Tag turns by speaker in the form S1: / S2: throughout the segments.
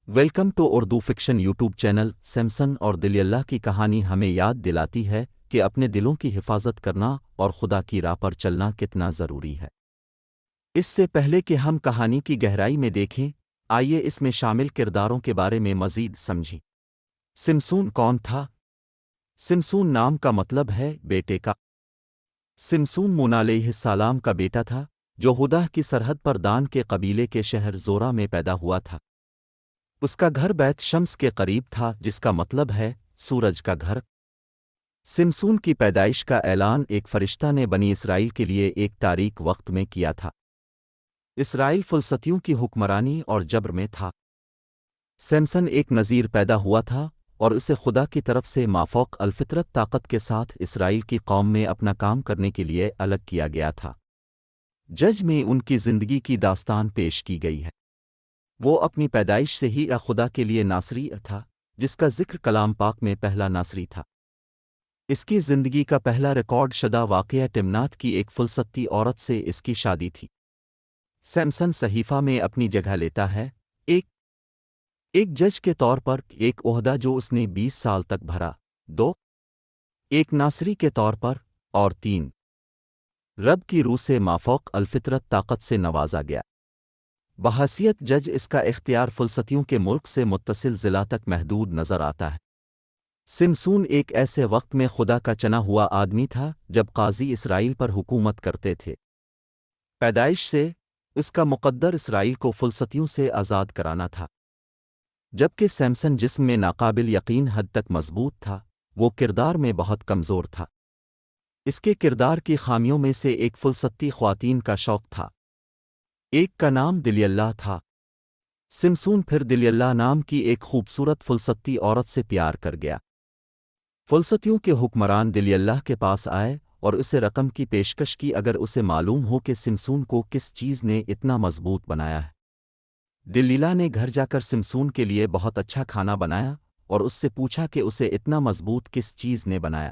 S1: Welcome to Urdu fiction YouTube channel. Samson اور Delilah کی کہانی ہمیں یاد دلاتی ہے کہ اپنے دلوں کی حفاظت کرنا اور خدا کی راہ پر چلنا کتنا ضروری ہے۔ اس سے پہلے کہ ہم کہانی کی گہرائی میں دیکھیں، آئیے اس میں شامل کرداروں کے بارے میں مزید سمجھیں۔ سمسون کون تھا؟ سمسون نام کا مطلب ہے بیٹے کا۔ سمسون موسیٰ علیہ السلام کا بیٹا تھا، جو ہدا کی سرحد پر دان کے قبیلے کے شہر زورا میں پیدا ہوا تھا۔ اس کا گھر بیت شمس کے قریب تھا، جس کا مطلب ہے سورج کا گھر۔ سمسون کی پیدائش کا اعلان ایک فرشتہ نے بنی اسرائیل کے لیے ایک تاریک وقت میں کیا تھا۔ اسرائیل فلسطینیوں کی حکمرانی اور جبر میں تھا۔ سمسن ایک نذیر پیدا ہوا تھا اور اسے خدا کی طرف سے مافوق الفطرت طاقت کے ساتھ اسرائیل کی قوم میں اپنا کام کرنے کے لیے الگ کیا گیا تھا۔ جج میں ان کی زندگی کی داستان پیش کی گئی ہے۔ وہ اپنی پیدائش سے ہی خدا کے لیے ناصری تھا، جس کا ذکر کلام پاک میں پہلا ناصری تھا۔ اس کی زندگی کا پہلا ریکارڈ شدہ واقعہ ٹمنات کی ایک فلسطینی عورت سے اس کی شادی تھی۔ سمسن صحیفہ میں اپنی جگہ لیتا ہے، ایک جج کے طور پر، ایک عہدہ جو اس نے 20 سال تک بھرا، 2 ایک ناصری کے طور پر، اور 3 رب کی روح سے مافوق الفطرت طاقت سے نوازا گیا۔ بحیثیت جج اس کا اختیار فلسطینیوں کے ملک سے متصل ضلع تک محدود نظر آتا ہے۔ سمسون ایک ایسے وقت میں خدا کا چنا ہوا آدمی تھا جب قاضی اسرائیل پر حکومت کرتے تھے۔ پیدائش سے اس کا مقدر اسرائیل کو فلسطینیوں سے آزاد کرانا تھا۔ جبکہ سمسن جسم میں ناقابل یقین حد تک مضبوط تھا، وہ کردار میں بہت کمزور تھا۔ اس کے کردار کی خامیوں میں سے ایک فلسطینی خواتین کا شوق تھا۔ ایک کا نام دلیلہ تھا۔ سمسون پھر دلیلہ نام کی ایک خوبصورت فلسطینی عورت سے پیار کر گیا۔ فلسطینیوں کے حکمران دلیلہ کے پاس آئے اور اسے رقم کی پیشکش کی اگر اسے معلوم ہو کہ سمسون کو کس چیز نے اتنا مضبوط بنایا ہے۔ دلیلہ نے گھر جا کر سمسون کے لیے بہت اچھا کھانا بنایا اور اس سے پوچھا کہ اسے اتنا مضبوط کس چیز نے بنایا۔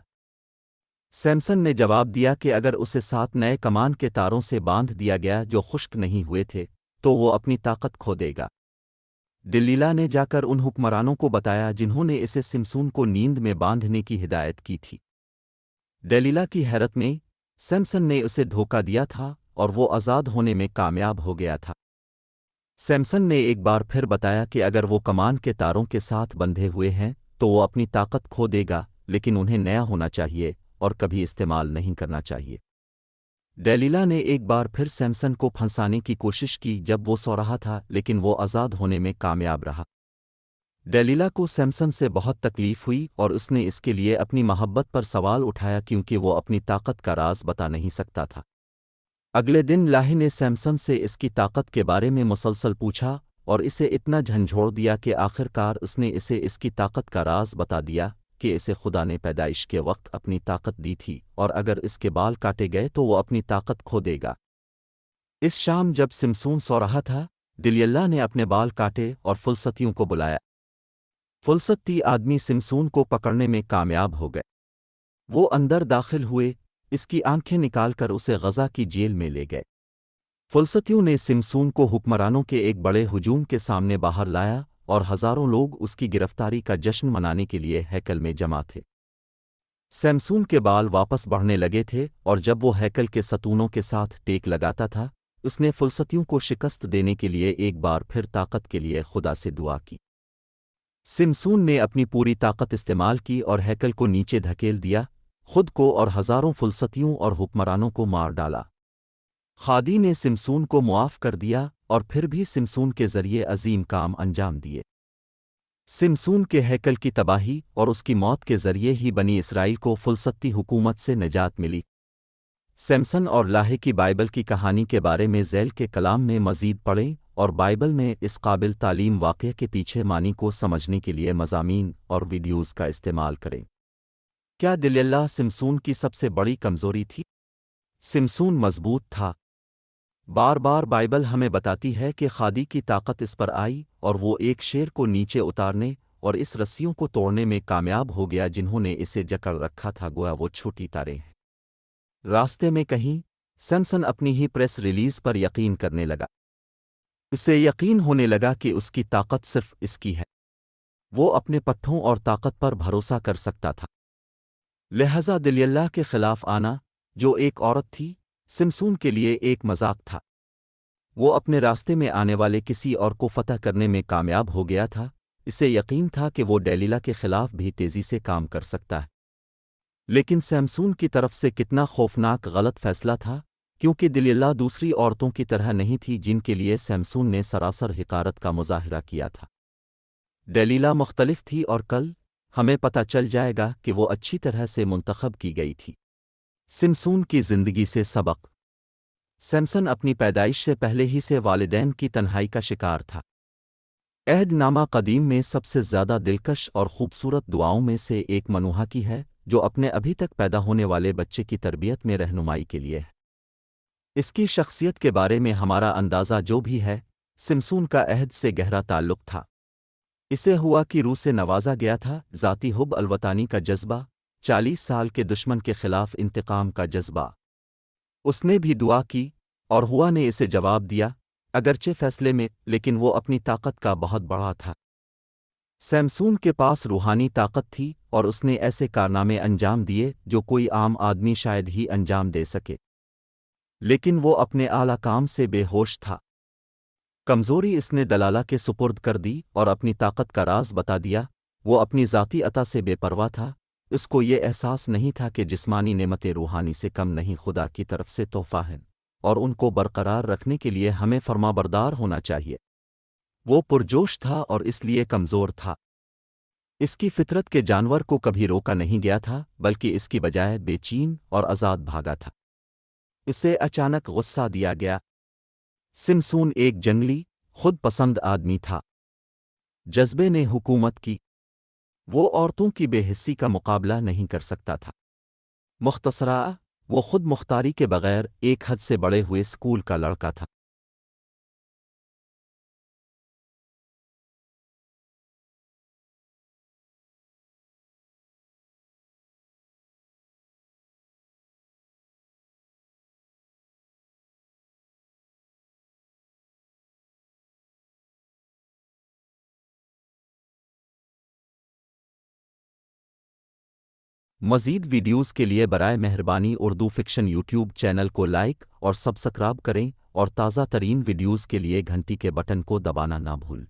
S1: سمسن نے جواب دیا کہ اگر اسے 7 نئے کمان کے تاروں سے باندھ دیا گیا جو خشک نہیں ہوئے تھے تو وہ اپنی طاقت کھو دے گا۔ دلیلہ نے جا کر ان حکمرانوں کو بتایا جنہوں نے اسے سمسون کو نیند میں باندھنے کی ہدایت کی تھی۔ دلیلہ کی حیرت میں سمسن نے اسے دھوکہ دیا تھا اور وہ آزاد ہونے میں کامیاب ہو گیا تھا۔ سمسن نے ایک بار پھر بتایا کہ اگر وہ کمان کے تاروں کے ساتھ بندھے ہوئے ہیں تو وہ اپنی طاقت کھو دے گا، لیکن انہیں نیا ہونا چاہیے اور کبھی استعمال نہیں کرنا چاہیے۔ دلیلہ نے ایک بار پھر سمسن کو پھنسانے کی کوشش کی جب وہ سو رہا تھا، لیکن وہ آزاد ہونے میں کامیاب رہا۔ دلیلہ کو سمسن سے بہت تکلیف ہوئی اور اس نے اس کے لیے اپنی محبت پر سوال اٹھایا کیونکہ وہ اپنی طاقت کا راز بتا نہیں سکتا تھا۔ اگلے دن لاہی نے سمسن سے اس کی طاقت کے بارے میں مسلسل پوچھا اور اسے اتنا جھنجھوڑ دیا کہ آخر کار اس نے اسے اس کی طاقت کا راز بتا دیا کہ اسے خدا نے پیدائش کے وقت اپنی طاقت دی تھی اور اگر اس کے بال کاٹے گئے تو وہ اپنی طاقت کھو دے گا۔ اس شام جب سمسون سو رہا تھا، دلیلہ نے اپنے بال کاٹے اور فلسطینیوں کو بلایا۔ فلسطینی آدمی سمسون کو پکڑنے میں کامیاب ہو گئے۔ وہ اندر داخل ہوئے، اس کی آنکھیں نکال کر اسے غزہ کی جیل میں لے گئے۔ فلسطینیوں نے سمسون کو حکمرانوں کے ایک بڑے ہجوم کے سامنے باہر لایا اور ہزاروں لوگ اس کی گرفتاری کا جشن منانے کے لیے ہیکل میں جمع تھے۔ سمسون کے بال واپس بڑھنے لگے تھے اور جب وہ ہیکل کے ستونوں کے ساتھ ٹیک لگاتا تھا، اس نے فلسطینیوں کو شکست دینے کے لیے ایک بار پھر طاقت کے لیے خدا سے دعا کی۔ سمسون نے اپنی پوری طاقت استعمال کی اور ہیکل کو نیچے دھکیل دیا، خود کو اور ہزاروں فلسطینیوں اور حکمرانوں کو مار ڈالا۔ خادی نے سمسون کو معاف کر دیا اور پھر بھی سمسون کے ذریعے عظیم کام انجام دیے۔ سمسون کے ہیکل کی تباہی اور اس کی موت کے ذریعے ہی بنی اسرائیل کو فلسطینی حکومت سے نجات ملی۔ سمسن اور لاہی کی بائبل کی کہانی کے بارے میں ذیل کے کلام میں مزید پڑھیں اور بائبل میں اس قابل تعلیم واقعے کے پیچھے معنی کو سمجھنے کے لیے مضامین اور ویڈیوز کا استعمال کریں۔ کیا دلیلہ سمسون کی سب سے بڑی کمزوری تھی؟ سمسون مضبوط تھا۔ بار بار بائبل ہمیں بتاتی ہے کہ خادی کی طاقت اس پر آئی اور وہ ایک شیر کو نیچے اتارنے اور اس رسیوں کو توڑنے میں کامیاب ہو گیا جنہوں نے اسے جکڑ رکھا تھا، گویا وہ چھوٹی تاریں ہیں۔ راستے میں کہیں سمسن اپنی ہی پریس ریلیز پر یقین کرنے لگا۔ اسے یقین ہونے لگا کہ اس کی طاقت صرف اس کی ہے، وہ اپنے پٹھوں اور طاقت پر بھروسہ کر سکتا تھا، لہذا دلیلہ کے خلاف آنا، جو ایک عورت تھی، سمسون کے لیے ایک مذاق تھا۔ وہ اپنے راستے میں آنے والے کسی اور کو فتح کرنے میں کامیاب ہو گیا تھا، اسے یقین تھا کہ وہ ڈیلیلا کے خلاف بھی تیزی سے کام کر سکتا ہے۔ لیکن سیمسون کی طرف سے کتنا خوفناک غلط فیصلہ تھا، کیونکہ دلیلہ دوسری عورتوں کی طرح نہیں تھی جن کے لیے سیمسون نے سراسر حقارت کا مظاہرہ کیا تھا۔ ڈیلیلا مختلف تھی اور کل ہمیں پتہ چل جائے گا کہ وہ اچھی طرح سے منتخب کی گئی تھی۔ سمسون کی زندگی سے سبق۔ سیمسن اپنی پیدائش سے پہلے ہی سے والدین کی تنہائی کا شکار تھا۔ عہد نامہ قدیم میں سب سے زیادہ دلکش اور خوبصورت دعاؤں میں سے ایک منوحہ کی ہے، جو اپنے ابھی تک پیدا ہونے والے بچے کی تربیت میں رہنمائی کے لیے ہے۔ اس کی شخصیت کے بارے میں ہمارا اندازہ جو بھی ہے، سمسون کا عہد سے گہرا تعلق تھا۔ اسے ہوا کی روح سے نوازا گیا تھا، ذاتی حب الوطنی کا جذبہ، 40 سال کے دشمن کے خلاف انتقام کا جذبہ۔ اس نے بھی دعا کی، اور ہوا نے اسے جواب دیا، اگرچہ فیصلے میں، لیکن وہ اپنی طاقت کا بہت بڑا تھا۔ سیمسون کے پاس روحانی طاقت تھی اور اس نے ایسے کارنامے انجام دیے جو کوئی عام آدمی شاید ہی انجام دے سکے، لیکن وہ اپنے اعلیٰ کام سے بے ہوش تھا۔ کمزوری اس نے دلالہ کے سپرد کر دی اور اپنی طاقت کا راز بتا دیا۔ وہ اپنی ذاتی عطا سے بے پرواہ تھا، اس کو یہ احساس نہیں تھا کہ جسمانی نعمتیں روحانی سے کم نہیں، خدا کی طرف سے تحفہ ہیں، اور ان کو برقرار رکھنے کے لیے ہمیں فرمانبردار ہونا چاہیے۔ وہ پرجوش تھا اور اس لیے کمزور تھا۔ اس کی فطرت کے جانور کو کبھی روکا نہیں گیا تھا، بلکہ اس کی بجائے بے چین اور آزاد بھاگا تھا۔ اسے اچانک غصہ دیا گیا۔ سمسون ایک جنگلی، خود پسند آدمی تھا۔ جذبے نے حکومت کی۔ وہ عورتوں کی بے حسی کا مقابلہ نہیں کر سکتا تھا۔ مختصرا، وہ خود مختاری کے بغیر ایک حد سے بڑے ہوئے اسکول کا لڑکا تھا۔ مزید ویڈیوز کے لیے برائے مہربانی اردو فکشن یوٹیوب چینل کو لائک اور سبسکرائب کریں، اور تازہ ترین ویڈیوز کے لیے گھنٹی کے بٹن کو دبانا نہ بھول۔